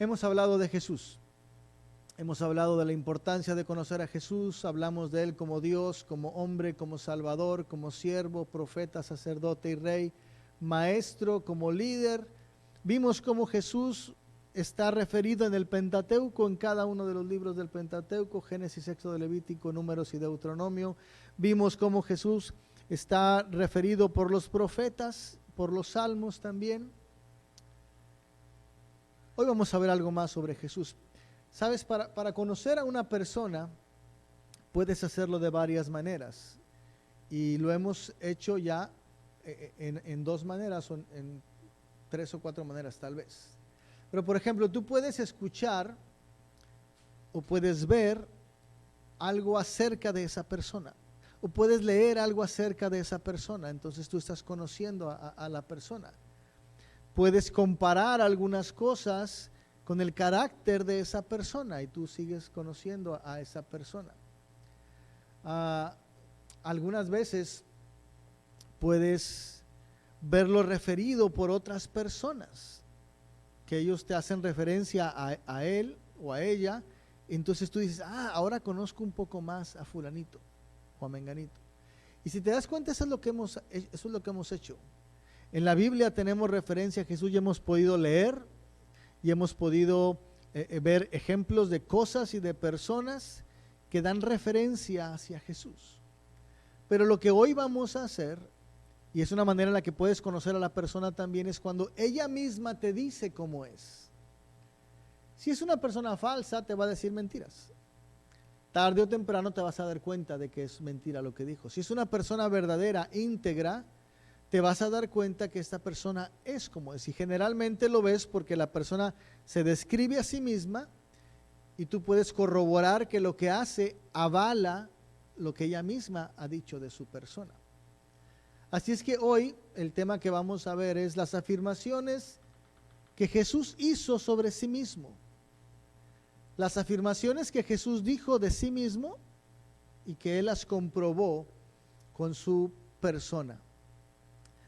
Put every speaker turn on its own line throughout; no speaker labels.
Hemos hablado de Jesús, hemos hablado de la importancia de conocer a Jesús, hablamos de Él como Dios, como hombre, como Salvador, como siervo, profeta, sacerdote y rey, maestro, como líder. Vimos cómo Jesús está referido en el Pentateuco, en cada uno de los libros del Pentateuco, Génesis, Éxodo, Levítico, Números y Deuteronomio. Vimos cómo Jesús está referido por los profetas, por los salmos también. Hoy vamos a ver algo más sobre Jesús. Sabes, para conocer a una persona puedes hacerlo de varias maneras y lo hemos hecho ya en dos maneras o en tres o cuatro maneras tal vez. Pero por ejemplo, tú puedes escuchar o puedes ver algo acerca de esa persona o puedes leer algo acerca de esa persona, entonces tú estás conociendo a la persona. Puedes comparar algunas cosas con el carácter de esa persona y tú sigues conociendo a esa persona. Algunas veces puedes verlo referido por otras personas, que ellos te hacen referencia a él o a ella, entonces tú dices, ahora conozco un poco más a fulanito o a menganito. Y si te das cuenta, eso es lo que hemos hecho. En la Biblia tenemos referencia a Jesús y hemos podido leer y hemos podido ver ejemplos de cosas y de personas que dan referencia hacia Jesús. Pero lo que hoy vamos a hacer, y es una manera en la que puedes conocer a la persona también, es cuando ella misma te dice cómo es. Si es una persona falsa, te va a decir mentiras. Tarde o temprano te vas a dar cuenta de que es mentira lo que dijo. Si es una persona verdadera, íntegra, te vas a dar cuenta que esta persona es como es. Y generalmente lo ves porque la persona se describe a sí misma y tú puedes corroborar que lo que hace avala lo que ella misma ha dicho de su persona. Así es que hoy el tema que vamos a ver es las afirmaciones que Jesús hizo sobre sí mismo. Las afirmaciones que Jesús dijo de sí mismo y que Él las comprobó con su persona.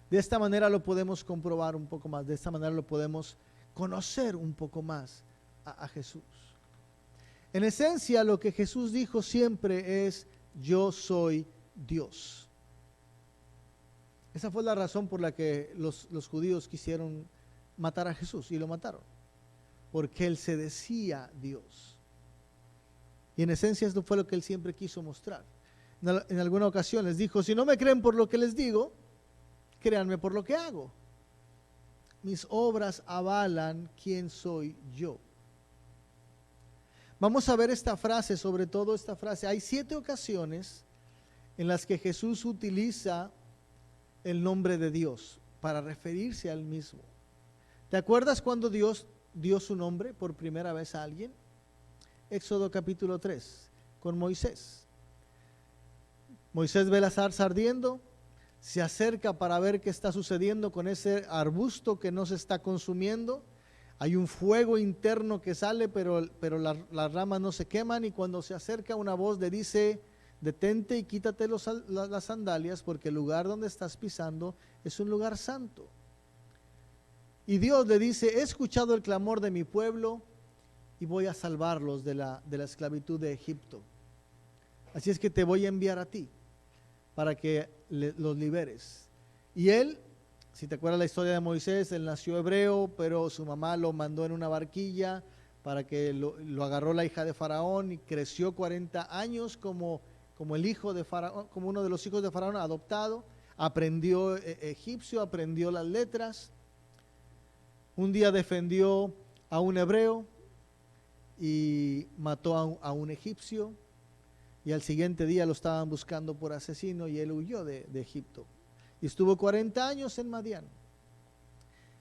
De esta manera lo podemos comprobar un poco más, de esta manera lo podemos conocer un poco más a Jesús. En esencia, lo que Jesús dijo siempre es, yo soy Dios. Esa fue la razón por la que los judíos quisieron matar a Jesús y lo mataron, porque Él se decía Dios. Y en esencia esto fue lo que Él siempre quiso mostrar. En alguna ocasión les dijo, si no me creen por lo que les digo, créanme por lo que hago. Mis obras avalan quién soy yo. Vamos a ver esta frase, sobre todo esta frase. Hay 7 ocasiones en las que Jesús utiliza el nombre de Dios para referirse al mismo. ¿Te acuerdas cuando Dios dio su nombre por primera vez a alguien? Éxodo capítulo 3, con Moisés. Moisés ve la zarza ardiendo, se acerca para ver qué está sucediendo con ese arbusto que no se está consumiendo. Hay un fuego interno que sale, pero las ramas no se queman, y cuando se acerca una voz le dice, detente y quítate las sandalias, porque el lugar donde estás pisando es un lugar santo. Y Dios le dice, he escuchado el clamor de mi pueblo y voy a salvarlos de la esclavitud de Egipto. Así es que te voy a enviar a ti para que los liberes. Y él, si te acuerdas la historia de Moisés, él nació hebreo, pero su mamá lo mandó en una barquilla para que lo agarró la hija de Faraón y creció 40 años como el hijo de Faraón, como uno de los hijos de Faraón adoptado. Aprendió egipcio, aprendió las letras. Un día defendió a un hebreo y mató a un egipcio, y al siguiente día lo estaban buscando por asesino y él huyó de Egipto y estuvo 40 años en Madián.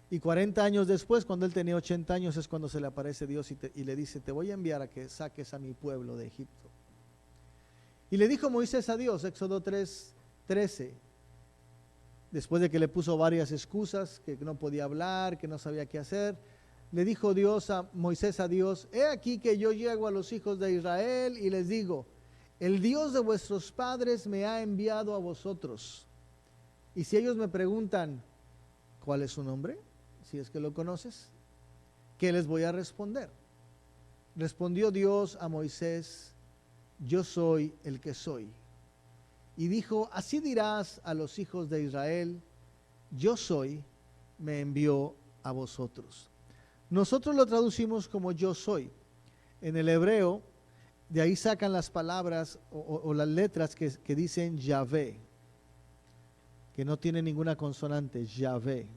Y 40 años después, cuando él tenía 80 años, es cuando se le aparece Dios y le dice, te voy a enviar a que saques a mi pueblo de Egipto. Y le dijo Moisés a Dios, Éxodo 3:13, después de que le puso varias excusas, que no podía hablar, que no sabía qué hacer, le dijo Moisés a Dios, he aquí que yo llego a los hijos de Israel y les digo, el Dios de vuestros padres me ha enviado a vosotros. Y si ellos me preguntan, ¿cuál es su nombre? Si es que lo conoces, ¿qué les voy a responder? Respondió Dios a Moisés: yo soy el que soy. Y dijo: así dirás a los hijos de Israel: yo soy, me envió a vosotros. Nosotros lo traducimos como yo soy. En el hebreo, de ahí sacan las palabras o las letras que dicen Yahvé, que no tiene ninguna consonante, Yahvé.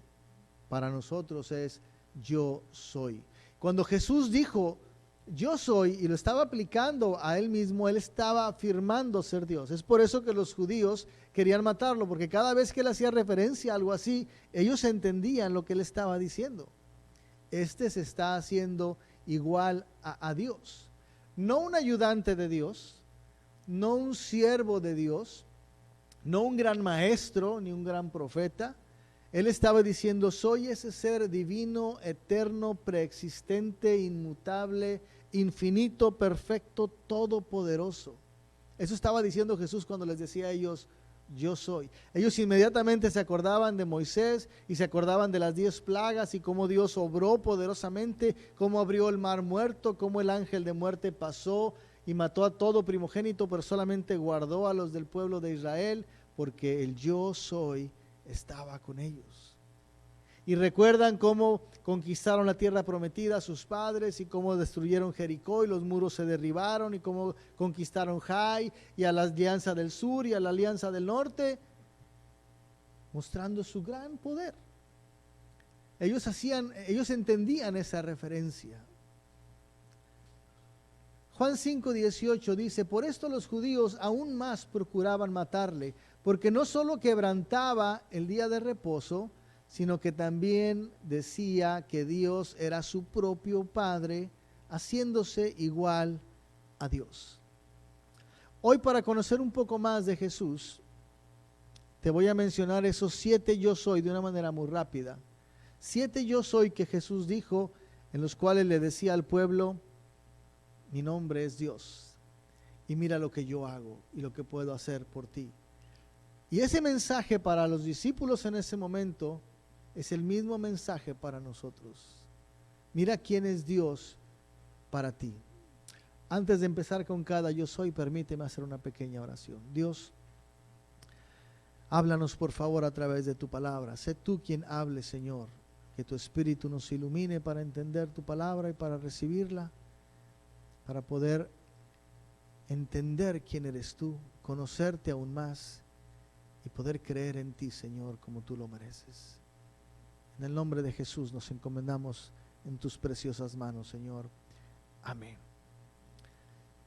Para nosotros es yo soy. Cuando Jesús dijo yo soy y lo estaba aplicando a él mismo, él estaba afirmando ser Dios. Es por eso que los judíos querían matarlo, porque cada vez que él hacía referencia a algo así, ellos entendían lo que él estaba diciendo. Este se está haciendo igual a Dios. No un ayudante de Dios, no un siervo de Dios, no un gran maestro ni un gran profeta. Él estaba diciendo: soy ese ser divino, eterno, preexistente, inmutable, infinito, perfecto, todopoderoso. Eso estaba diciendo Jesús cuando les decía a ellos: yo soy. Ellos inmediatamente se acordaban de Moisés y se acordaban de las 10 plagas y cómo Dios obró poderosamente, cómo abrió el mar muerto, cómo el ángel de muerte pasó y mató a todo primogénito, pero solamente guardó a los del pueblo de Israel, porque el yo soy estaba con ellos. Y recuerdan cómo conquistaron la tierra prometida a sus padres y cómo destruyeron Jericó y los muros se derribaron, y cómo conquistaron Jai y a la alianza del sur y a la alianza del norte, mostrando su gran poder. Ellos entendían esa referencia. Juan 5:18 dice: por esto los judíos aún más procuraban matarle, porque no solo quebrantaba el día de reposo, sino que también decía que Dios era su propio Padre, haciéndose igual a Dios. Hoy, para conocer un poco más de Jesús, te voy a mencionar esos 7 yo soy de una manera muy rápida. 7 yo soy que Jesús dijo, en los cuales le decía al pueblo: mi nombre es Dios, y mira lo que yo hago y lo que puedo hacer por ti. Y ese mensaje para los discípulos en ese momento es el mismo mensaje para nosotros. Mira quién es Dios para ti. Antes de empezar con cada yo soy, permíteme hacer una pequeña oración. Dios, háblanos por favor a través de tu palabra. Sé tú quien hable, Señor. Que tu Espíritu nos ilumine para entender tu palabra y para recibirla, para poder entender quién eres tú, conocerte aún más y poder creer en ti, Señor, como tú lo mereces. En el nombre de Jesús nos encomendamos en tus preciosas manos, Señor. Amén.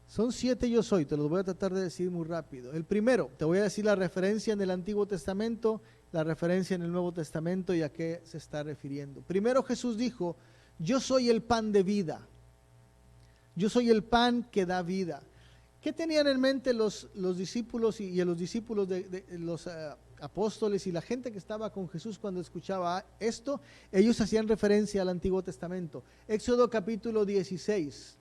Son 7 yo soy, te los voy a tratar de decir muy rápido. El primero, te voy a decir la referencia en el Antiguo Testamento, la referencia en el Nuevo Testamento y a qué se está refiriendo. Primero Jesús dijo: yo soy el pan de vida. Yo soy el pan que da vida. ¿Qué tenían en mente los discípulos y los discípulos de los apóstoles y la gente que estaba con Jesús cuando escuchaba esto? Ellos hacían referencia al Antiguo Testamento. Éxodo capítulo 16.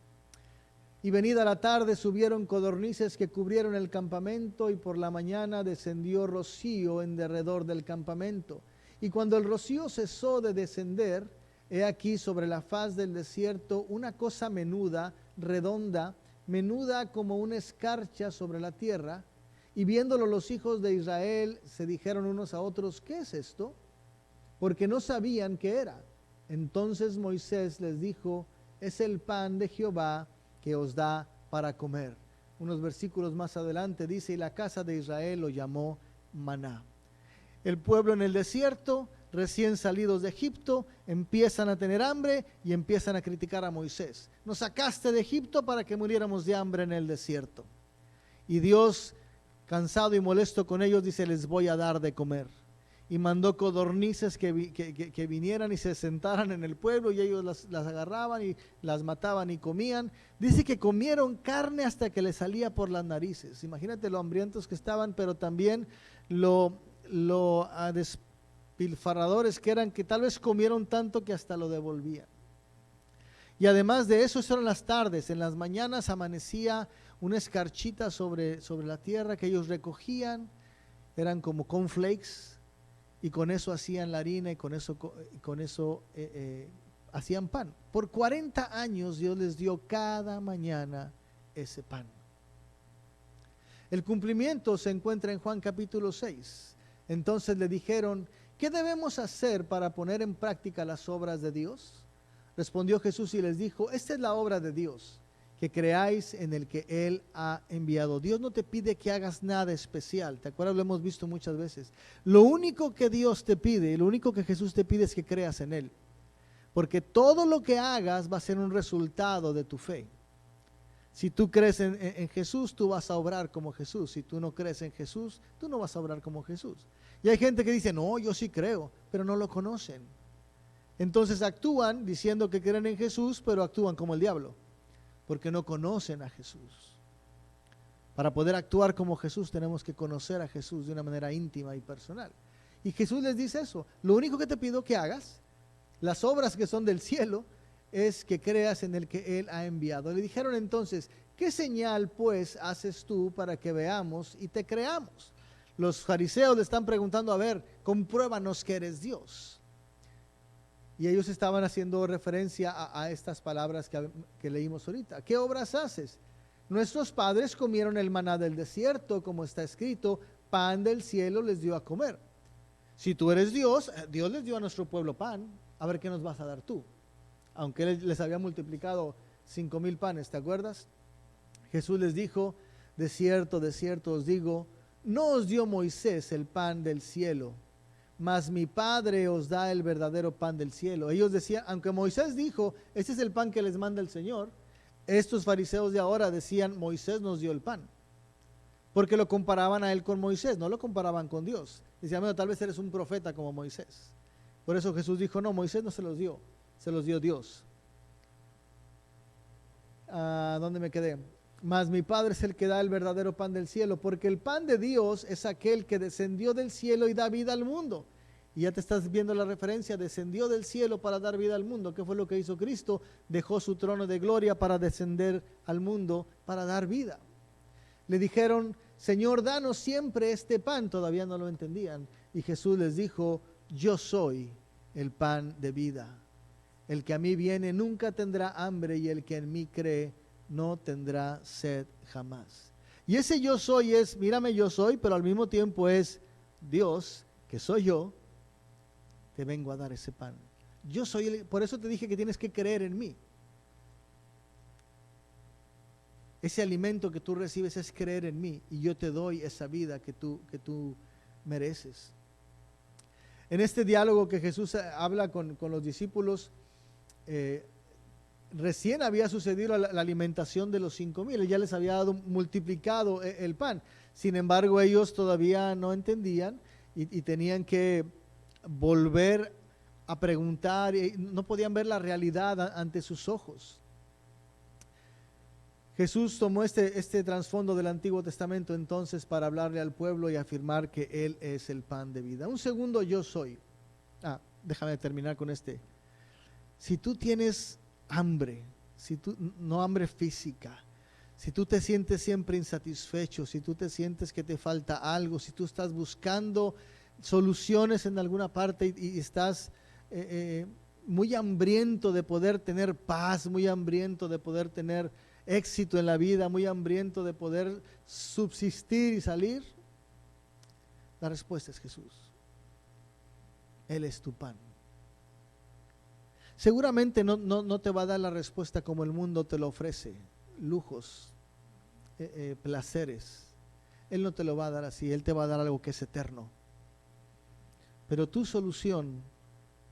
Y venida la tarde subieron codornices que cubrieron el campamento, y por la mañana descendió rocío en derredor del campamento. Y cuando el rocío cesó de descender, he aquí sobre la faz del desierto una cosa menuda, redonda, menuda como una escarcha sobre la tierra. Y viéndolo los hijos de Israel se dijeron unos a otros: ¿qué es esto? Porque no sabían qué era. Entonces Moisés les dijo: es el pan de Jehová que os da para comer. Unos versículos más adelante dice: y la casa de Israel lo llamó maná. El pueblo en el desierto, recién salidos de Egipto, empiezan a tener hambre y empiezan a criticar a Moisés. Nos sacaste de Egipto para que muriéramos de hambre en el desierto. Y Dios, cansado y molesto con ellos, dice: les voy a dar de comer. Y mandó codornices que vinieran y se sentaran en el pueblo, y ellos las agarraban y las mataban y comían. Dice que comieron carne hasta que les salía por las narices. Imagínate lo hambrientos que estaban, pero también lo despilfarradores que eran, que tal vez comieron tanto que hasta lo devolvían. Y además de eso, eran las tardes. En las mañanas amanecía una escarchita sobre la tierra que ellos recogían. Eran como cornflakes, y con eso hacían la harina, y con eso hacían pan. Por 40 años Dios les dio cada mañana ese pan. El cumplimiento se encuentra en Juan capítulo 6. Entonces le dijeron, ¿qué debemos hacer para poner en práctica las obras de Dios? Respondió Jesús y les dijo, esta es la obra de Dios, que creáis en el que Él ha enviado. Dios no te pide que hagas nada especial. ¿Te acuerdas? Lo hemos visto muchas veces. Lo único que Dios te pide, lo único que Jesús te pide es que creas en Él. Porque todo lo que hagas va a ser un resultado de tu fe. Si tú crees en Jesús, tú vas a obrar como Jesús. Si tú no crees en Jesús, tú no vas a obrar como Jesús. Y hay gente que dice, no, yo sí creo, pero no lo conocen. Entonces actúan diciendo que creen en Jesús, pero actúan como el diablo, porque no conocen a Jesús. Para poder actuar como Jesús tenemos que conocer a Jesús de una manera íntima y personal. Y Jesús les dice eso, lo único que te pido que hagas, las obras que son del cielo, es que creas en el que Él ha enviado. Le dijeron entonces, ¿qué señal pues haces tú para que veamos y te creamos? Los fariseos le están preguntando, a ver, compruébanos que eres Dios. Y ellos estaban haciendo referencia a estas palabras que leímos ahorita. ¿Qué obras haces? Nuestros padres comieron el maná del desierto, como está escrito, pan del cielo les dio a comer. Si tú eres Dios, Dios les dio a nuestro pueblo pan, a ver qué nos vas a dar tú. Aunque Él les había multiplicado 5,000 panes, ¿te acuerdas? Jesús les dijo, de cierto os digo, no os dio Moisés el pan del cielo, mas mi Padre os da el verdadero pan del cielo. Ellos decían, aunque Moisés dijo, este es el pan que les manda el Señor, estos fariseos de ahora decían, Moisés nos dio el pan. Porque lo comparaban a él con Moisés, no lo comparaban con Dios. Decían, bueno, tal vez eres un profeta como Moisés. Por eso Jesús dijo, no, Moisés no se los dio, se los dio Dios. ¿Dónde me quedé? Mas mi Padre es el que da el verdadero pan del cielo, porque el pan de Dios es aquel que descendió del cielo y da vida al mundo. Y ya te estás viendo la referencia, descendió del cielo para dar vida al mundo. ¿Qué fue lo que hizo Cristo? Dejó su trono de gloria para descender al mundo, para dar vida. Le dijeron, Señor, danos siempre este pan. Todavía no lo entendían. Y Jesús les dijo, yo soy el pan de vida. El que a mí viene nunca tendrá hambre, y el que en mí cree no tendrá sed jamás. Y ese yo soy es, mírame, yo soy, pero al mismo tiempo es Dios, que soy yo, te vengo a dar ese pan. Yo soy, por eso te dije que tienes que creer en mí. Ese alimento que tú recibes es creer en mí, y yo te doy esa vida que tú mereces. En este diálogo que Jesús habla con los discípulos, recién había sucedido la alimentación de los 5,000, Él ya les había dado multiplicado el pan. Sin embargo, ellos todavía no entendían y tenían que volver a preguntar, y no podían ver la realidad ante sus ojos. Jesús tomó este trasfondo del Antiguo Testamento entonces para hablarle al pueblo y afirmar que Él es el pan de vida. Un segundo, yo soy. Déjame terminar con este. Si tú tienes hambre, no hambre física, si tú te sientes siempre insatisfecho, si tú te sientes que te falta algo, si tú estás buscando soluciones en alguna parte y estás muy hambriento de poder tener paz, muy hambriento de poder tener éxito en la vida, muy hambriento de poder subsistir y salir, la respuesta es Jesús. Él es tu pan. Seguramente no te va a dar la respuesta como el mundo te lo ofrece, lujos, placeres. Él no te lo va a dar así, Él te va a dar algo que es eterno. Pero tu solución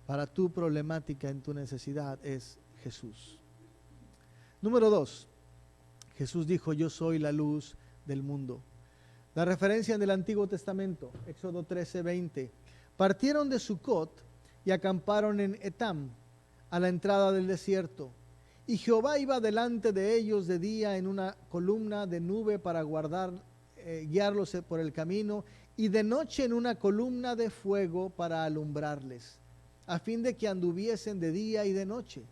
para tu problemática en tu necesidad es Jesús. Número 2, Jesús dijo, yo soy la luz del mundo. La referencia en el Antiguo Testamento, Éxodo 13:20. Partieron de Sucot y acamparon en Etam, a la entrada del desierto. Y Jehová iba delante de ellos de día en una columna de nube para guiarlos por el camino, y de noche en una columna de fuego para alumbrarles, a fin de que anduviesen de día y de noche.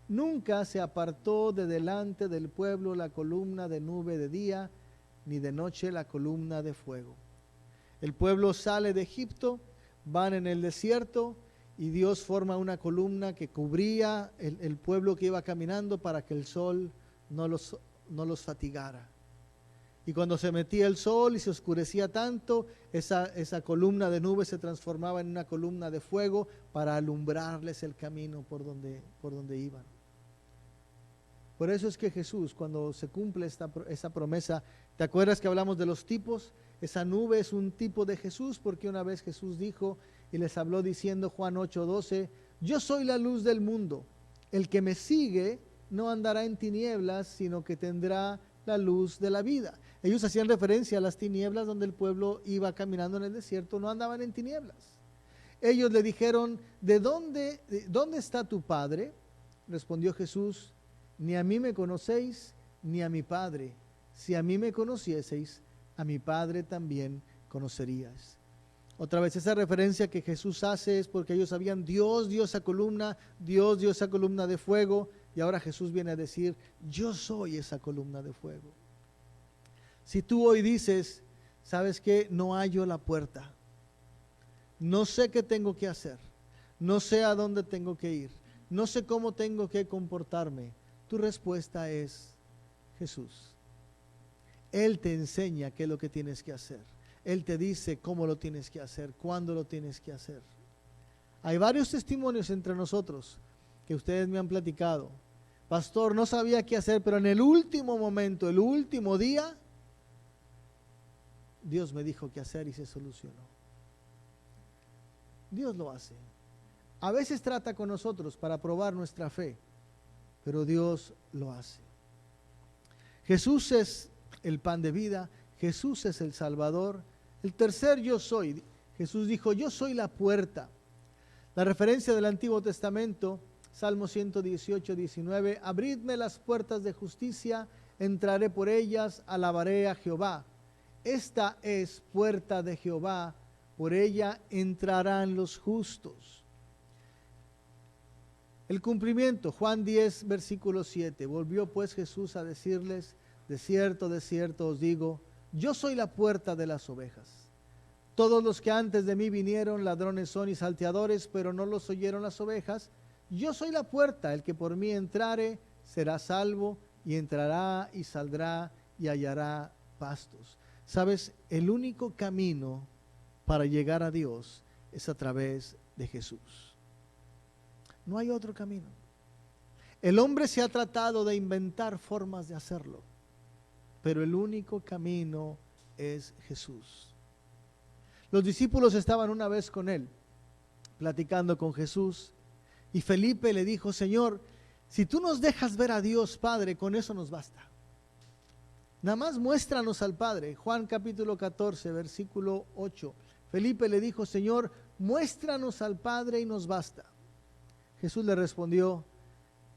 Nunca se apartó de delante del pueblo la columna de nube de día, ni de noche la columna de fuego. El pueblo sale de Egipto, van en el desierto, y Dios forma una columna que cubría el pueblo que iba caminando para que el sol no los fatigara. Y cuando se metía el sol y se oscurecía tanto, esa columna de nubes se transformaba en una columna de fuego para alumbrarles el camino por donde iban. Por eso es que Jesús, cuando se cumple esa promesa, ¿te acuerdas que hablamos de los tipos? Esa nube es un tipo de Jesús, porque una vez Jesús dijo y les habló diciendo, Juan 8:12, yo soy la luz del mundo, el que me sigue no andará en tinieblas, sino que tendrá la luz de la vida. Ellos hacían referencia a las tinieblas donde el pueblo iba caminando en el desierto, no andaban en tinieblas. Ellos le dijeron, ¿dónde está tu Padre? Respondió Jesús, ni a mí me conocéis, ni a mi Padre. Si a mí me conocieseis, a mi Padre también conoceríais. Otra vez, esa referencia que Jesús hace es porque ellos sabían, Dios dio esa columna, Dios dio esa columna de fuego, y ahora Jesús viene a decir, yo soy esa columna de fuego. Si tú hoy dices, ¿sabes qué? No hallo la puerta, no sé qué tengo que hacer, no sé a dónde tengo que ir, no sé cómo tengo que comportarme, tu respuesta es Jesús. Él te enseña qué es lo que tienes que hacer. Él te dice cómo lo tienes que hacer, cuándo lo tienes que hacer. Hay varios testimonios entre nosotros que ustedes me han platicado. Pastor, no sabía qué hacer, pero en el último momento, el último día, Dios me dijo qué hacer y se solucionó. Dios lo hace. A veces trata con nosotros para probar nuestra fe, pero Dios lo hace. Jesús es el pan de vida, Jesús es el Salvador. El tercer yo soy, Jesús dijo, yo soy la puerta. La referencia del Antiguo Testamento, Salmo 118:19, abridme las puertas de justicia, entraré por ellas, alabaré a Jehová. Esta es puerta de Jehová, por ella entrarán los justos. El cumplimiento, Juan 10, versículo 7. Volvió pues Jesús a decirles, de cierto os digo, yo soy la puerta de las ovejas. Todos los que antes de mí vinieron, ladrones son y salteadores, pero no los oyeron las ovejas. Yo soy la puerta, el que por mí entrare será salvo, y entrará y saldrá y hallará pastos. ¿Sabes? El único camino para llegar a Dios es a través de Jesús. No hay otro camino. El hombre se ha tratado de inventar formas de hacerlo, pero el único camino es Jesús. Los discípulos estaban una vez con él, platicando con Jesús, y Felipe le dijo, Señor, si tú nos dejas ver a Dios Padre, con eso nos basta. Nada más muéstranos al Padre. Juan capítulo 14, versículo 8. Felipe le dijo, Señor, muéstranos al Padre y nos basta. Jesús le respondió,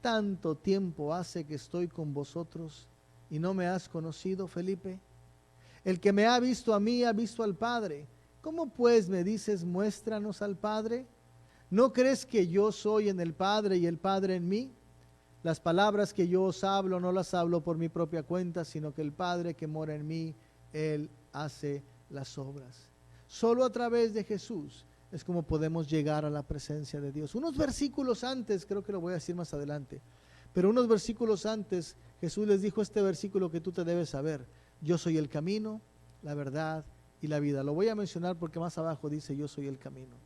tanto tiempo hace que estoy con vosotros y no me has conocido, Felipe. El que me ha visto a mí ha visto al Padre. ¿Cómo pues me dices, muéstranos al Padre? ¿No crees que yo soy en el Padre y el Padre en mí? Las palabras que yo os hablo no las hablo por mi propia cuenta, sino que el Padre que mora en mí, Él hace las obras. Solo a través de Jesús es como podemos llegar a la presencia de Dios. Unos versículos antes, creo que lo voy a decir más adelante, pero unos versículos antes Jesús les dijo este versículo que tú te debes saber. Yo soy el camino, la verdad y la vida. Lo voy a mencionar porque más abajo dice yo soy el camino.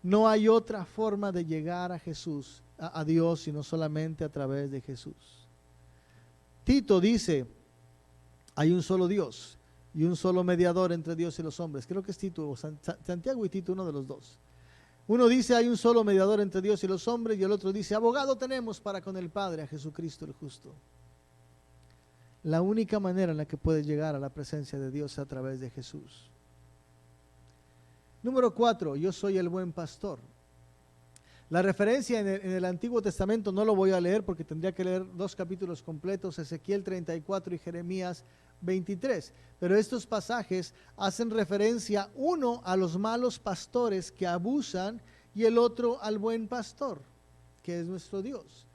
No hay otra forma de llegar a Jesús, a Dios, sino solamente a través de Jesús. Tito dice, hay un solo Dios y un solo mediador entre Dios y los hombres. Creo que es Tito, Santiago y Tito, uno de los dos. Uno dice, hay un solo mediador entre Dios y los hombres, y el otro dice, abogado tenemos para con el Padre, a Jesucristo el justo. La única manera en la que puedes llegar a la presencia de Dios es a través de Jesús. Número 4, yo soy el buen pastor. La referencia en el Antiguo Testamento no lo voy a leer porque tendría que leer 2 capítulos completos, Ezequiel 34 y Jeremías 23. Pero estos pasajes hacen referencia, uno a los malos pastores que abusan y el otro al buen pastor, que es nuestro Dios.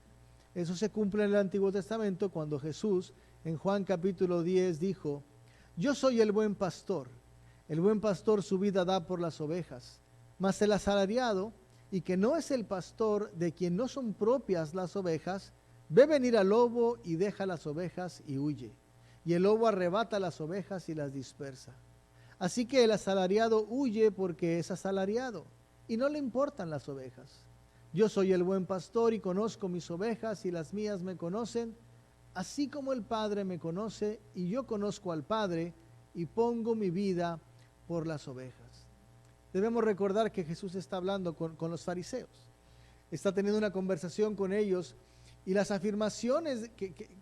Eso se cumple en el Antiguo Testamento cuando Jesús en Juan capítulo 10 dijo, yo soy el buen pastor su vida da por las ovejas, mas el asalariado y que no es el pastor, de quien no son propias las ovejas, ve venir al lobo y deja las ovejas y huye. Y el lobo arrebata las ovejas y las dispersa. Así que el asalariado huye porque es asalariado y no le importan las ovejas. Yo soy el buen pastor y conozco mis ovejas y las mías me conocen, así como el Padre me conoce y yo conozco al Padre y pongo mi vida por las ovejas. Debemos recordar que Jesús está hablando con los fariseos. Está teniendo una conversación con ellos y las afirmaciones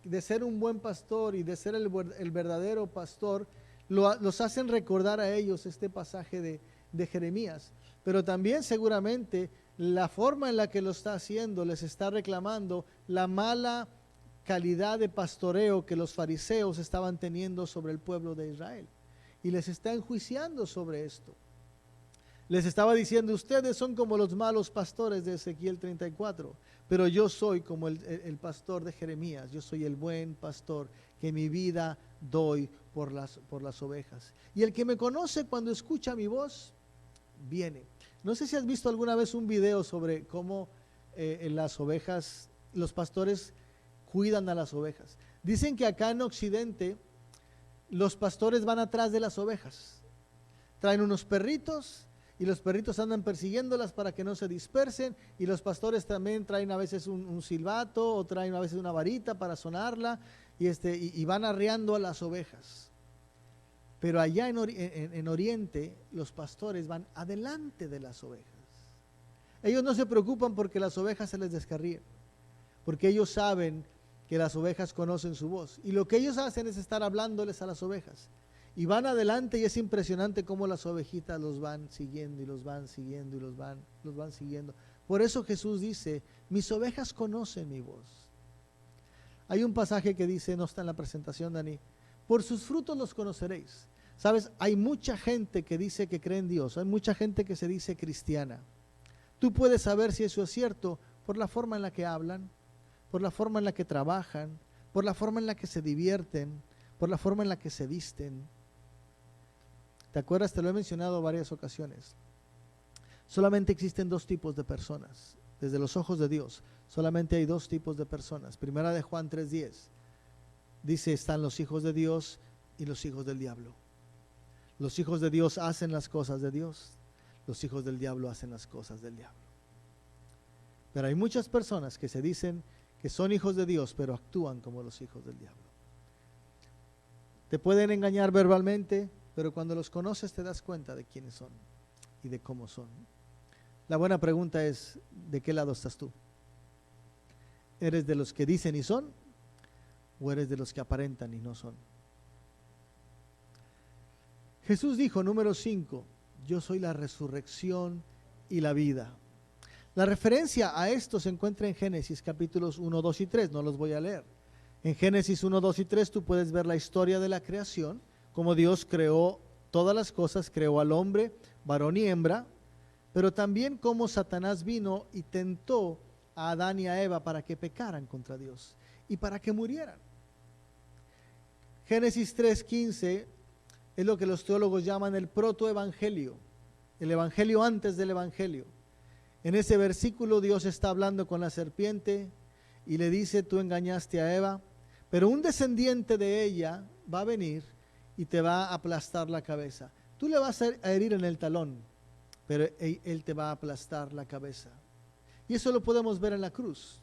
de ser un buen pastor y de ser el verdadero pastor los hacen recordar a ellos este pasaje de Jeremías. Pero también seguramente la forma en la que lo está haciendo les está reclamando la mala calidad de pastoreo que los fariseos estaban teniendo sobre el pueblo de Israel. Y les está enjuiciando sobre esto. Les estaba diciendo, ustedes son como los malos pastores de Ezequiel 34, pero yo soy como el pastor de Jeremías. Yo soy el buen pastor que mi vida doy por las ovejas. Y el que me conoce cuando escucha mi voz, viene. No sé si has visto alguna vez un video sobre cómo las ovejas, los pastores cuidan a las ovejas. Dicen que acá en Occidente los pastores van atrás de las ovejas. Traen unos perritos y los perritos andan persiguiéndolas para que no se dispersen, y los pastores también traen a veces un silbato o traen a veces una varita para sonarla y van arreando a las ovejas. Pero allá en Oriente los pastores van adelante de las ovejas. Ellos no se preocupan porque las ovejas se les descarríen, porque ellos saben que las ovejas conocen su voz, y lo que ellos hacen es estar hablándoles a las ovejas. Y van adelante y es impresionante cómo las ovejitas los van siguiendo y los van siguiendo y los van siguiendo. Por eso Jesús dice, mis ovejas conocen mi voz. Hay un pasaje que dice, no está en la presentación, Dani, por sus frutos los conoceréis. Sabes, hay mucha gente que dice que cree en Dios, hay mucha gente que se dice cristiana. Tú puedes saber si eso es cierto por la forma en la que hablan, por la forma en la que trabajan, por la forma en la que se divierten, por la forma en la que se visten. ¿Te acuerdas? Te lo he mencionado varias ocasiones. Solamente existen dos tipos de personas. Desde los ojos de Dios, solamente hay dos tipos de personas. Primera de Juan 3:10. Dice, están los hijos de Dios y los hijos del diablo. Los hijos de Dios hacen las cosas de Dios. Los hijos del diablo hacen las cosas del diablo. Pero hay muchas personas que se dicen que son hijos de Dios, pero actúan como los hijos del diablo. Te pueden engañar verbalmente, pero cuando los conoces te das cuenta de quiénes son y de cómo son. La buena pregunta es, ¿de qué lado estás tú? ¿Eres de los que dicen y son? ¿O eres de los que aparentan y no son? Jesús dijo, número 5, yo soy la resurrección y la vida. La referencia a esto se encuentra en Génesis capítulos 1, 2 y 3, no los voy a leer. En Génesis 1, 2 y 3 tú puedes ver la historia de la creación, cómo Dios creó todas las cosas, creó al hombre, varón y hembra, pero también cómo Satanás vino y tentó a Adán y a Eva para que pecaran contra Dios y para que murieran. Génesis 3:15 es lo que los teólogos llaman el protoevangelio, el evangelio antes del evangelio. En ese versículo Dios está hablando con la serpiente y le dice, tú engañaste a Eva, pero un descendiente de ella va a venir y te va a aplastar la cabeza. Tú le vas a herir en el talón, pero él te va a aplastar la cabeza. Y eso lo podemos ver en la cruz.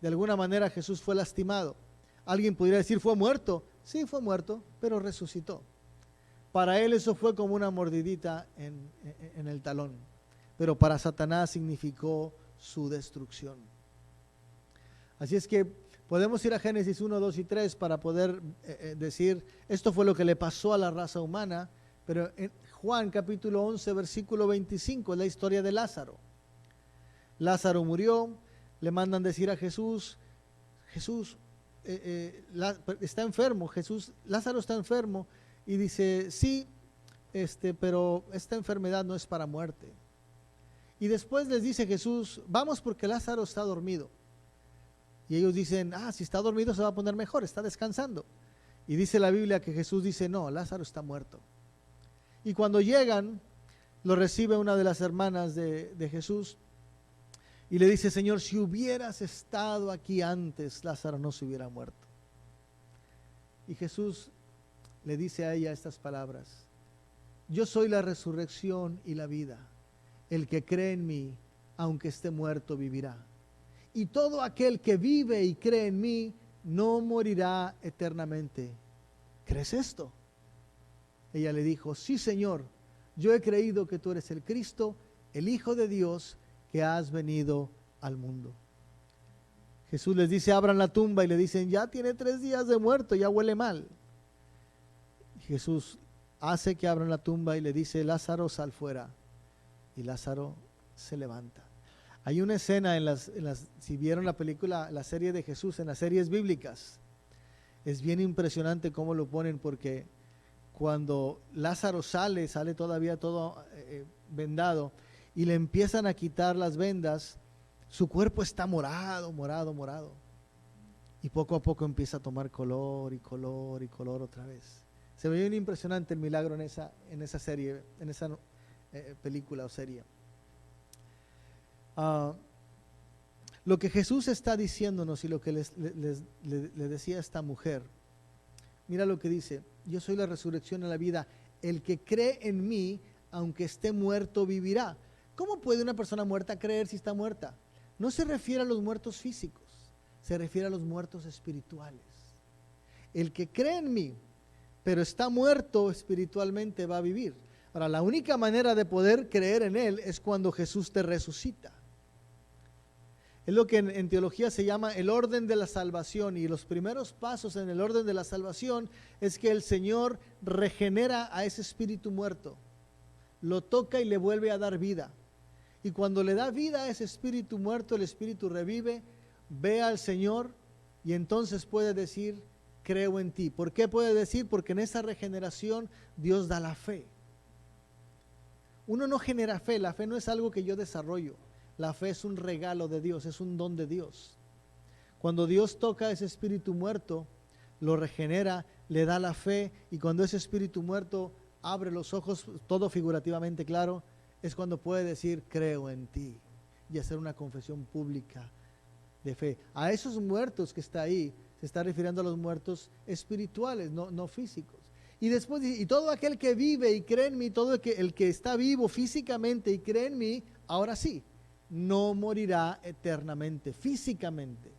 De alguna manera Jesús fue lastimado. Alguien podría decir, ¿fue muerto? Sí, fue muerto, pero resucitó. Para él eso fue como una mordidita en el talón, pero para Satanás significó su destrucción. Así es que podemos ir a Génesis 1, 2 y 3 para poder decir, esto fue lo que le pasó a la raza humana, pero en Juan capítulo 11, versículo 25, es la historia de Lázaro. Lázaro murió, le mandan decir a Jesús, está enfermo, Lázaro está enfermo, y dice, sí, pero esta enfermedad no es para muerte. Y después les dice Jesús, vamos porque Lázaro está dormido. Y ellos dicen, si está dormido se va a poner mejor, está descansando. Y dice la Biblia que Jesús dice, no, Lázaro está muerto. Y cuando llegan, lo recibe una de las hermanas de Jesús Y le dice, Señor, si hubieras estado aquí antes, Lázaro no se hubiera muerto. Y Jesús le dice a ella estas palabras: yo soy la resurrección y la vida. El que cree en mí, aunque esté muerto, vivirá. Y todo aquel que vive y cree en mí, no morirá eternamente. ¿Crees esto? Ella le dijo, sí, Señor, yo he creído que tú eres el Cristo, el Hijo de Dios, que has venido al mundo. Jesús les dice, abran la tumba, y le dicen, ya tiene 3 días de muerto, ya huele mal. Jesús hace que abran la tumba y le dice, Lázaro, sal fuera. Y Lázaro se levanta. Hay una escena si vieron la película, la serie de Jesús, en las series bíblicas, es bien impresionante cómo lo ponen, porque cuando Lázaro sale todavía todo vendado, y le empiezan a quitar las vendas, su cuerpo está morado, morado, morado. Y poco a poco empieza a tomar color y color y color otra vez. Se ve bien impresionante el milagro en esa serie, en esa película o serie. Lo que Jesús está diciéndonos y lo que le decía a esta mujer, mira lo que dice, yo soy la resurrección y la vida, el que cree en mí, aunque esté muerto, vivirá. ¿Cómo puede una persona muerta creer si está muerta? No se refiere a los muertos físicos, se refiere a los muertos espirituales. El que cree en mí, pero está muerto espiritualmente, va a vivir. Ahora, la única manera de poder creer en Él es cuando Jesús te resucita. Es lo que en teología se llama el orden de la salvación, y los primeros pasos en el orden de la salvación es que el Señor regenera a ese espíritu muerto, lo toca y le vuelve a dar vida. Y cuando le da vida a ese espíritu muerto, el espíritu revive, ve al Señor y entonces puede decir, creo en ti. ¿Por qué puede decir? Porque en esa regeneración Dios da la fe. Uno no genera fe, la fe no es algo que yo desarrollo. La fe es un regalo de Dios, es un don de Dios. Cuando Dios toca a ese espíritu muerto, lo regenera, le da la fe, y cuando ese espíritu muerto abre los ojos, todo figurativamente claro, es cuando puede decir, creo en ti, y hacer una confesión pública de fe. A esos muertos que está ahí, se está refiriendo a los muertos espirituales, no físicos. Y después dice, y todo aquel que vive y cree en mí, todo el que está vivo físicamente y cree en mí, ahora sí, no morirá eternamente, físicamente.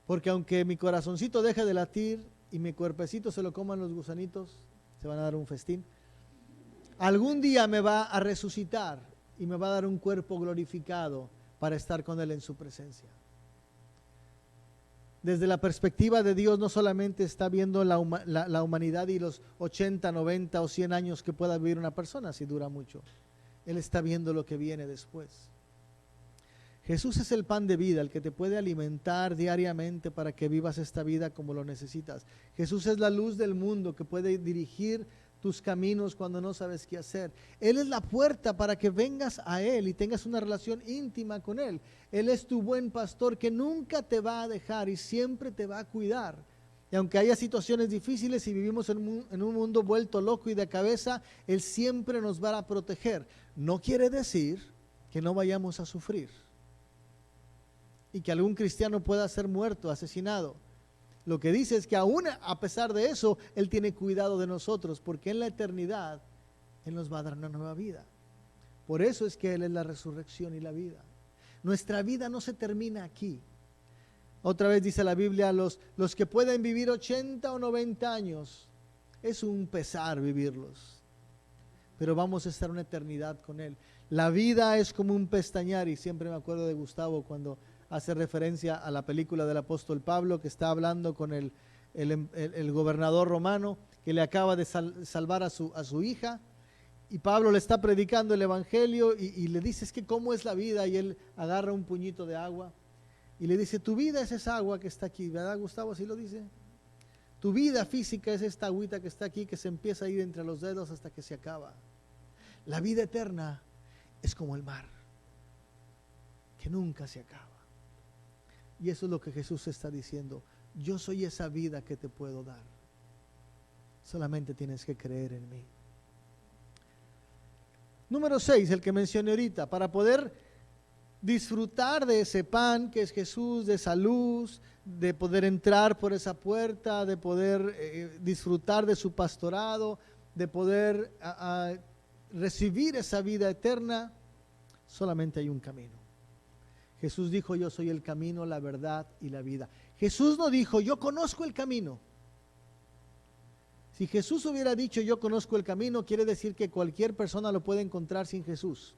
Porque aunque mi corazoncito deje de latir y mi cuerpecito se lo coman los gusanitos, se van a dar un festín, algún día me va a resucitar y me va a dar un cuerpo glorificado para estar con Él en su presencia. Desde la perspectiva de Dios, no solamente está viendo la humanidad y los 80, 90 o 100 años que pueda vivir una persona, si dura mucho. Él está viendo lo que viene después. Jesús es el pan de vida, el que te puede alimentar diariamente para que vivas esta vida como lo necesitas. Jesús es la luz del mundo que puede dirigir tus caminos cuando no sabes qué hacer. Él es la puerta para que vengas a Él y tengas una relación íntima con Él. Él es tu buen pastor que nunca te va a dejar y siempre te va a cuidar. Y aunque haya situaciones difíciles y vivimos en un mundo vuelto loco y de cabeza, Él siempre nos va a proteger. No quiere decir que no vayamos a sufrir y que algún cristiano pueda ser muerto, asesinado. Lo que dice es que aún a pesar de eso, Él tiene cuidado de nosotros, porque en la eternidad Él nos va a dar una nueva vida. Por eso es que Él es la resurrección y la vida. Nuestra vida no se termina aquí. Otra vez dice la Biblia, los que pueden vivir 80 o 90 años, es un pesar vivirlos. Pero vamos a estar una eternidad con Él. La vida es como un pestañear, y siempre me acuerdo de Gustavo cuando hace referencia a la película del apóstol Pablo, que está hablando con el gobernador romano que le acaba de salvar a su hija, y Pablo le está predicando el evangelio y le dice, es que cómo es la vida, y él agarra un puñito de agua y le dice, tu vida es esa agua que está aquí, ¿verdad, Gustavo? Así lo dice. Tu vida física es esta agüita que está aquí, que se empieza a ir entre los dedos hasta que se acaba. La vida eterna es como el mar, que nunca se acaba. Y eso es lo que Jesús está diciendo. Yo soy esa vida que te puedo dar. Solamente tienes que creer en mí. Número 6, el que mencioné ahorita, para poder disfrutar de ese pan que es Jesús, de esa luz, de poder entrar por esa puerta, de poder disfrutar de su pastorado, de poder recibir esa vida eterna, solamente hay un camino. Jesús dijo, yo soy el camino, la verdad y la vida. Jesús no dijo, yo conozco el camino. Si Jesús hubiera dicho, yo conozco el camino, quiere decir que cualquier persona lo puede encontrar sin Jesús.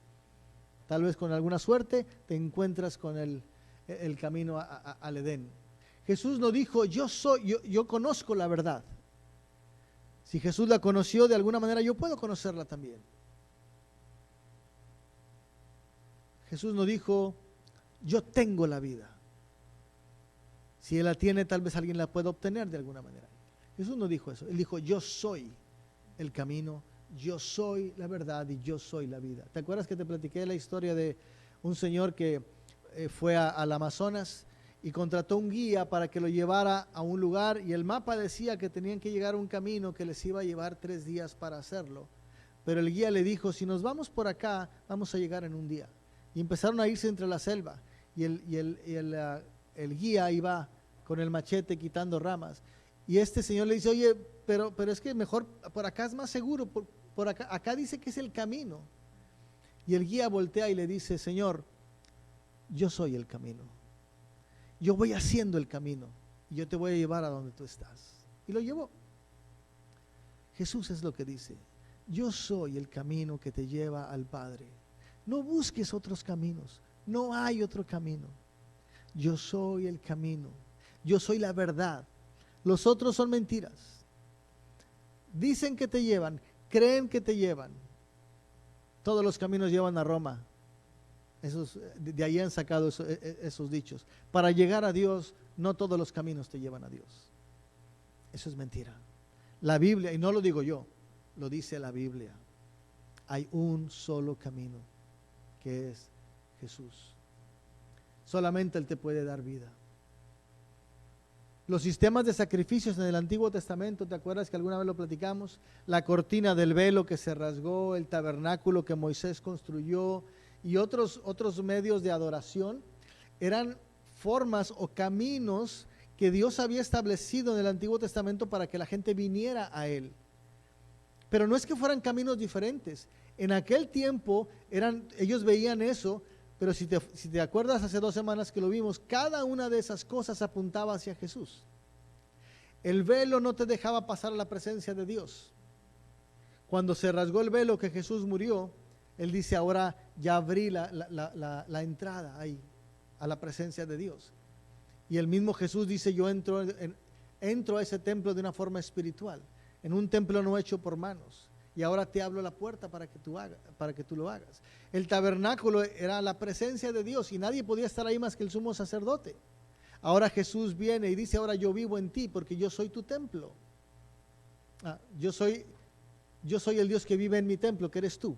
Tal vez con alguna suerte te encuentras con el camino al Edén. Jesús no dijo, yo conozco la verdad. Si Jesús la conoció de alguna manera, yo puedo conocerla también. Jesús no dijo, yo tengo la vida. Si Él la tiene, tal vez alguien la pueda obtener de alguna manera. Jesús no dijo eso. Él dijo, yo soy el camino, yo soy la verdad y yo soy la vida. ¿Te acuerdas que te platiqué la historia de un señor que fue al Amazonas y contrató un guía para que lo llevara a un lugar, y el mapa decía que tenían que llegar a un camino que les iba a llevar 3 días para hacerlo? Pero el guía le dijo, si nos vamos por acá, vamos a llegar en un día. Y empezaron a irse entre la selva, y el guía iba con el machete quitando ramas. Y este señor le dice, oye, pero es que mejor por acá es más seguro, por acá dice que es el camino. Y el guía voltea y le dice, Señor, yo soy el camino. Yo voy haciendo el camino y yo te voy a llevar a donde tú estás. Y lo llevó. Jesús es lo que dice, yo soy el camino que te lleva al Padre. No busques otros caminos, no hay otro camino. Yo soy el camino, yo soy la verdad. Los otros son mentiras. Dicen que te llevan, creen que te llevan. Todos los caminos llevan a Roma. De ahí han sacado esos dichos. Para llegar a Dios, no todos los caminos te llevan a Dios. Eso es mentira. La Biblia, y no lo digo yo, lo dice la Biblia. Hay un solo camino, que es Jesús. Solamente Él te puede dar vida. Los sistemas de sacrificios en el Antiguo Testamento, ¿te acuerdas que alguna vez lo platicamos? La cortina del velo que se rasgó, el tabernáculo que Moisés construyó y otros medios de adoración, eran formas o caminos que Dios había establecido en el Antiguo Testamento para que la gente viniera a Él. Pero no es que fueran caminos diferentes. En aquel tiempo ellos veían eso, pero si te acuerdas hace 2 semanas que lo vimos, cada una de esas cosas apuntaba hacia Jesús. El velo no te dejaba pasar a la presencia de Dios. Cuando se rasgó el velo que Jesús murió, Él dice, ahora ya abrí la entrada ahí, a la presencia de Dios. Y el mismo Jesús dice, yo entro a ese templo de una forma espiritual, en un templo no hecho por manos. Y ahora te abro la puerta para que tú lo hagas. El tabernáculo era la presencia de Dios y nadie podía estar ahí más que el sumo sacerdote. Ahora Jesús viene y dice, ahora yo vivo en ti porque yo soy tu templo. Yo soy el Dios que vive en mi templo, que eres tú.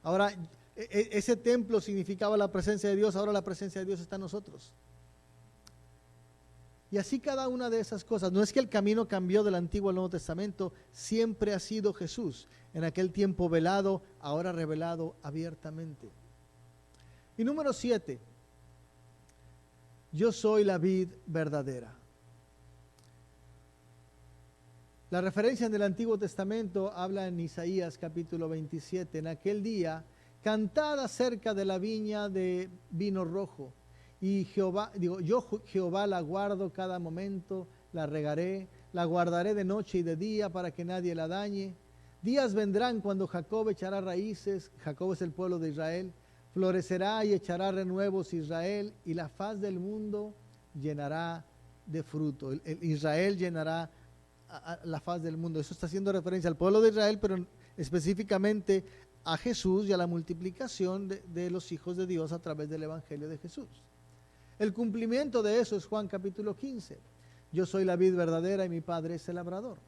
Ahora, ese templo significaba la presencia de Dios, ahora la presencia de Dios está en nosotros. Y así cada una de esas cosas. No es que el camino cambió del Antiguo al Nuevo Testamento, siempre ha sido Jesús. En aquel tiempo velado, ahora revelado abiertamente. Y número 7, yo soy la vid verdadera. La referencia en el Antiguo Testamento habla en Isaías capítulo 27. En aquel día, cantad acerca de la viña de vino rojo. Y yo Jehová la guardo cada momento, la regaré, la guardaré de noche y de día para que nadie la dañe. Días vendrán cuando Jacob echará raíces, Jacob es el pueblo de Israel, florecerá y echará renuevos Israel, y la faz del mundo llenará de fruto. Israel llenará la faz del mundo. Eso está haciendo referencia al pueblo de Israel, pero específicamente a Jesús y a la multiplicación de los hijos de Dios a través del Evangelio de Jesús. El cumplimiento de eso es Juan capítulo 15. Yo soy la vid verdadera y mi Padre es el labrador.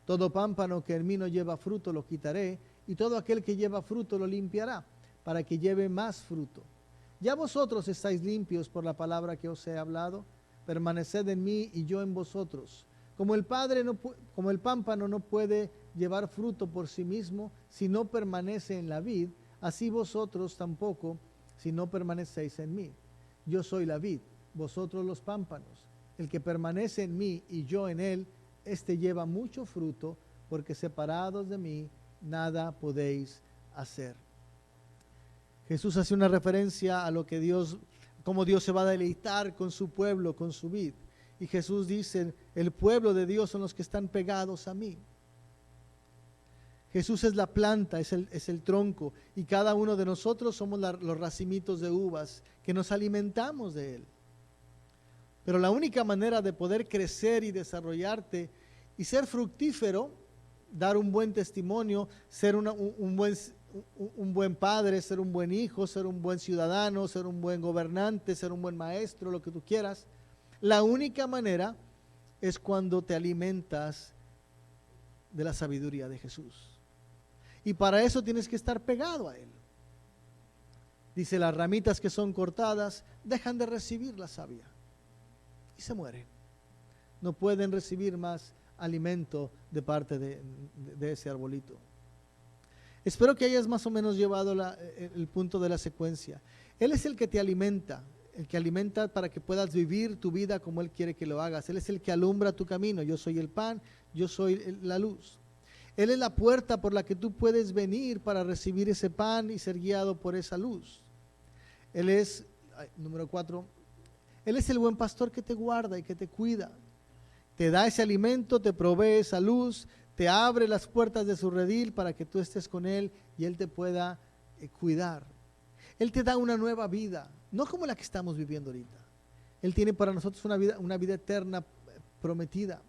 Todo pámpano que en mí no lleva fruto lo quitaré, y todo aquel que lleva fruto lo limpiará, para que lleve más fruto. Ya vosotros estáis limpios por la palabra que os he hablado. Permaneced en mí y yo en vosotros. Como el pámpano no puede llevar fruto por sí mismo si no permanece en la vid, así vosotros tampoco si no permanecéis en mí. Yo soy la vid, vosotros los pámpanos. El que permanece en mí y yo en él, éste lleva mucho fruto, porque separados de mí nada podéis hacer. Jesús hace una referencia a lo que Dios, cómo Dios se va a deleitar con su pueblo, con su vid. Y Jesús dice, el pueblo de Dios son los que están pegados a mí. Jesús es la planta, es el tronco, y cada uno de nosotros somos los racimitos de uvas que nos alimentamos de él. Pero la única manera de poder crecer y desarrollarte y ser fructífero, dar un buen testimonio, ser un buen padre, ser un buen hijo, ser un buen ciudadano, ser un buen gobernante, ser un buen maestro, lo que tú quieras, la única manera es cuando te alimentas de la sabiduría de Jesús. Y para eso tienes que estar pegado a él. Dice, las ramitas que son cortadas dejan de recibir la savia y se mueren. No pueden recibir más alimento de parte de ese arbolito. Espero que hayas más o menos llevado el punto de la secuencia. Él es el que te alimenta, el que alimenta para que puedas vivir tu vida como Él quiere que lo hagas. Él es el que alumbra tu camino. Yo soy el pan, yo soy la luz. Él es la puerta por la que tú puedes venir para recibir ese pan y ser guiado por esa luz. Él es, número 4, Él es el buen pastor que te guarda y que te cuida. Te da ese alimento, te provee esa luz, te abre las puertas de su redil para que tú estés con Él y Él te pueda cuidar. Él te da una nueva vida, no como la que estamos viviendo ahorita. Él tiene para nosotros una vida eterna prometida.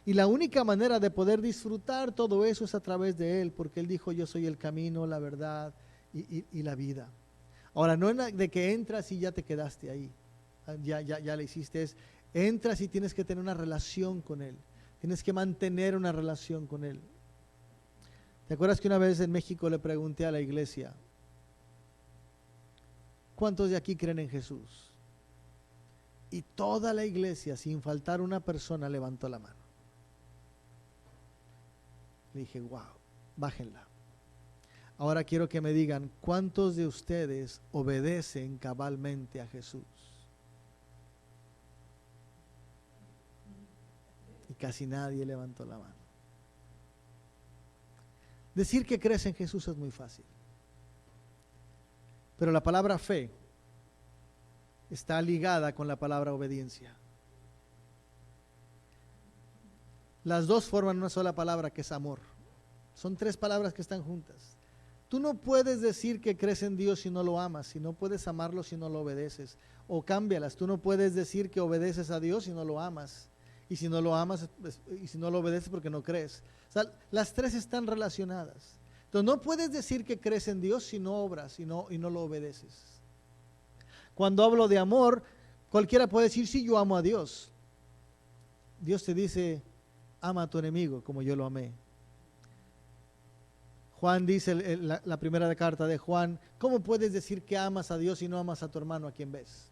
Y la única manera de poder disfrutar todo eso es a través de Él, porque Él dijo, yo soy el camino, la verdad y la vida. Ahora, no es de que entras y ya te quedaste ahí, ya le hiciste, entras y tienes que tener una relación con Él, tienes que mantener una relación con Él. ¿Te acuerdas que una vez en México le pregunté a la iglesia, ¿cuántos de aquí creen en Jesús? Y toda la iglesia, sin faltar una persona, levantó la mano. Le dije, wow, bájenla. Ahora quiero que me digan, ¿cuántos de ustedes obedecen cabalmente a Jesús? Y casi nadie levantó la mano. Decir que crees en Jesús es muy fácil. Pero la palabra fe está ligada con la palabra obediencia. Las dos forman una sola palabra que es amor. Son tres palabras que están juntas. Tú no puedes decir que crees en Dios si no lo amas, si no puedes amarlo si no lo obedeces. O cámbialas, tú no puedes decir que obedeces a Dios si no lo amas. Y si no lo amas, y si no lo obedeces porque no crees. O sea, las tres están relacionadas. Entonces no puedes decir que crees en Dios si no obras y no lo obedeces. Cuando hablo de amor, cualquiera puede decir, sí, yo amo a Dios. Dios te dice, ama a tu enemigo como yo lo amé. Juan dice, la primera carta de Juan, ¿cómo puedes decir que amas a Dios si no amas a tu hermano a quien ves?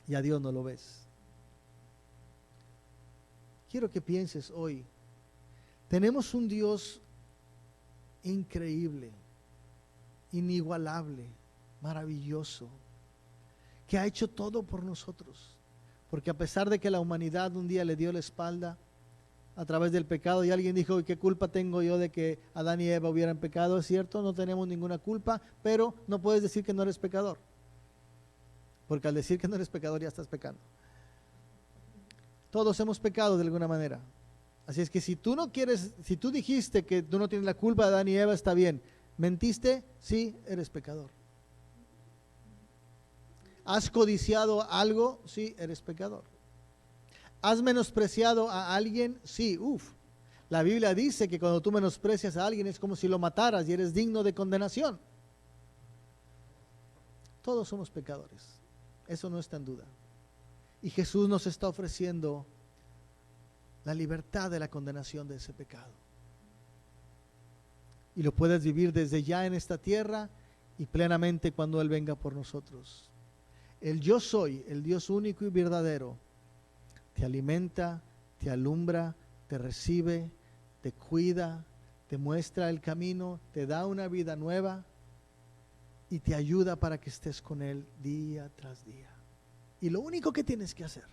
Y a Dios no lo ves. Quiero que pienses hoy, tenemos un Dios increíble, inigualable, maravilloso, que ha hecho todo por nosotros. Porque a pesar de que la humanidad un día le dio la espalda a través del pecado, y alguien dijo, ¿qué culpa tengo yo de que Adán y Eva hubieran pecado? Es cierto, no tenemos ninguna culpa, pero no puedes decir que no eres pecador, porque al decir que no eres pecador ya estás pecando. Todos hemos pecado de alguna manera. Así es que si tú no quieres, si tú dijiste que tú no tienes la culpa de Adán y Eva, está bien. ¿Mentiste? Sí, eres pecador. ¿Has codiciado algo? Sí, eres pecador. ¿Has menospreciado a alguien? Sí, La Biblia dice que cuando tú menosprecias a alguien es como si lo mataras y eres digno de condenación. Todos somos pecadores. Eso no está en duda. Y Jesús nos está ofreciendo la libertad de la condenación de ese pecado. Y lo puedes vivir desde ya en esta tierra y plenamente cuando Él venga por nosotros. El yo soy, el Dios único y verdadero, te alimenta, te alumbra, te recibe, te cuida, te muestra el camino, te da una vida nueva y te ayuda para que estés con Él día tras día. Y lo único que tienes que hacer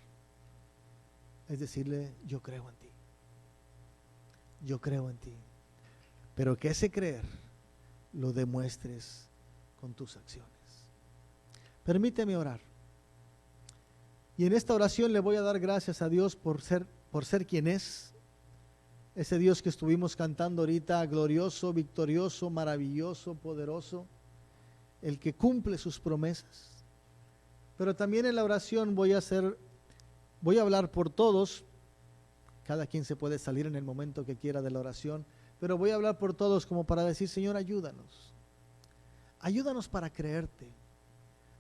es decirle: yo creo en ti. Yo creo en ti. Pero que ese creer lo demuestres con tus acciones. Permíteme orar. Y en esta oración le voy a dar gracias a Dios por ser quien es. Ese Dios que estuvimos cantando ahorita, glorioso, victorioso, maravilloso, poderoso, el que cumple sus promesas. Pero también en la oración voy a hablar por todos. Cada quien se puede salir en el momento que quiera de la oración, pero voy a hablar por todos como para decir: Señor, ayúdanos. Ayúdanos para creerte.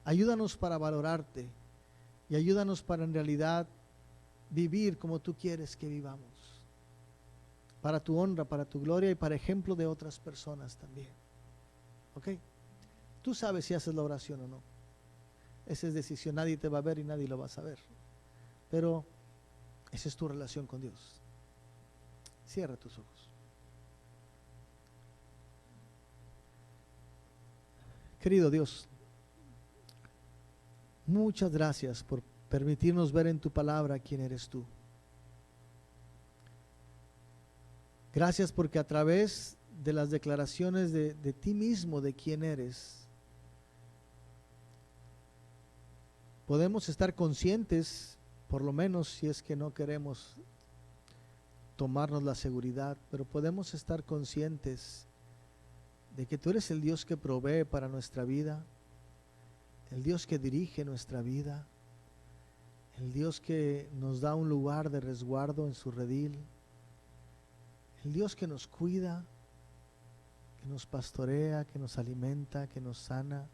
Ayúdanos para valorarte. Y ayúdanos para en realidad vivir como tú quieres que vivamos. Para tu honra, para tu gloria y para ejemplo de otras personas también. ¿Ok? Tú sabes si haces la oración o no. Esa es decisión. Nadie te va a ver y nadie lo va a saber. Pero esa es tu relación con Dios. Cierra tus ojos. Querido Dios, muchas gracias por permitirnos ver en tu palabra quién eres tú. Gracias porque a través de las declaraciones de ti mismo, de quién eres, podemos estar conscientes, por lo menos si es que no queremos tomarnos la seguridad, pero podemos estar conscientes de que tú eres el Dios que provee para nuestra vida, el Dios que dirige nuestra vida, el Dios que nos da un lugar de resguardo en su redil, el Dios que nos cuida, que nos pastorea, que nos alimenta, que nos sana,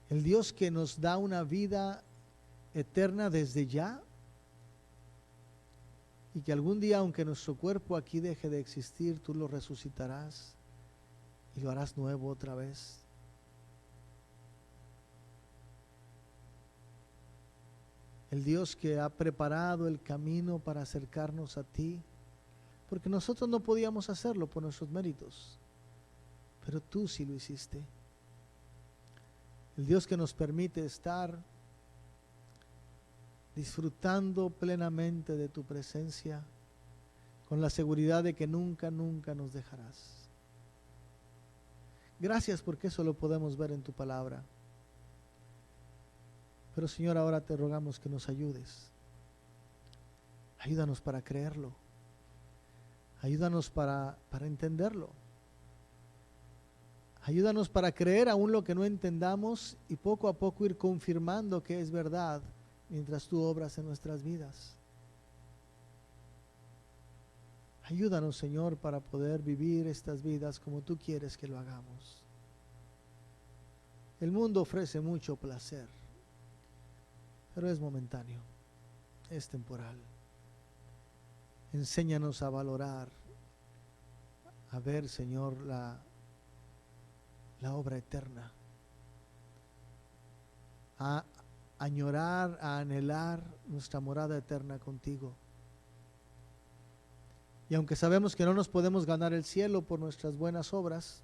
el Dios que nos da una vida eterna desde ya, y que algún día, aunque nuestro cuerpo aquí deje de existir, tú lo resucitarás y lo harás nuevo otra vez. El Dios que ha preparado el camino para acercarnos a ti, porque nosotros no podíamos hacerlo por nuestros méritos, pero tú sí lo hiciste. El Dios que nos permite estar disfrutando plenamente de tu presencia, con la seguridad de que nunca, nunca nos dejarás. Gracias porque eso lo podemos ver en tu palabra. Pero Señor, ahora te rogamos que nos ayudes. Ayúdanos para creerlo. Ayúdanos para entenderlo. Ayúdanos para creer aún lo que no entendamos y poco a poco ir confirmando que es verdad mientras tú obras en nuestras vidas. Ayúdanos, Señor, para poder vivir estas vidas como tú quieres que lo hagamos. El mundo ofrece mucho placer, pero es momentáneo, es temporal. Enséñanos a valorar, a ver, Señor, la obra eterna, a añorar, a anhelar nuestra morada eterna contigo. Y aunque sabemos que no nos podemos ganar el cielo por nuestras buenas obras,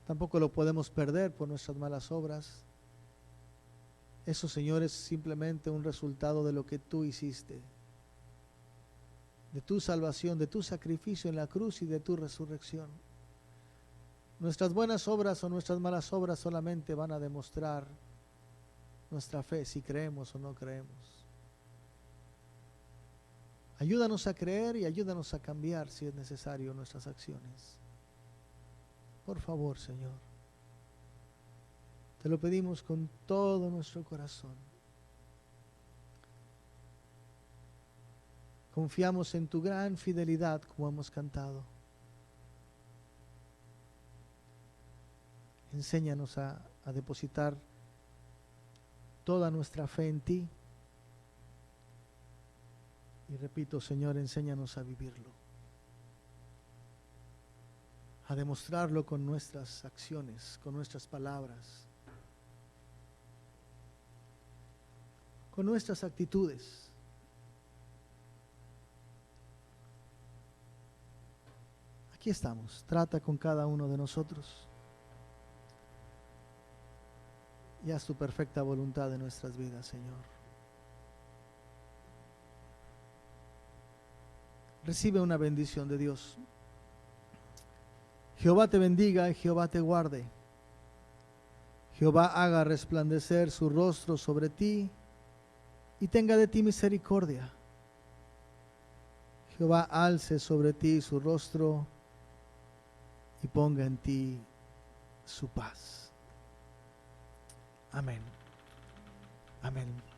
tampoco lo podemos perder por nuestras malas obras. Eso, Señor, es simplemente un resultado de lo que tú hiciste, de tu salvación, de tu sacrificio en la cruz y de tu resurrección. Nuestras buenas obras o nuestras malas obras solamente van a demostrar nuestra fe, si creemos o no creemos. Ayúdanos a creer y ayúdanos a cambiar, si es necesario, nuestras acciones. Por favor, Señor. Te lo pedimos con todo nuestro corazón. Confiamos en tu gran fidelidad, como hemos cantado. Enséñanos a depositar toda nuestra fe en ti. Y repito, Señor, enséñanos a vivirlo, a demostrarlo con nuestras acciones, con nuestras palabras, con nuestras actitudes. Aquí estamos. Trata con cada uno de nosotros. Y haz tu perfecta voluntad en nuestras vidas, Señor. Recibe una bendición de Dios. Jehová te bendiga y Jehová te guarde. Jehová haga resplandecer su rostro sobre ti y tenga de ti misericordia. Jehová alce sobre ti su rostro y ponga en ti su paz. Amén. Amén.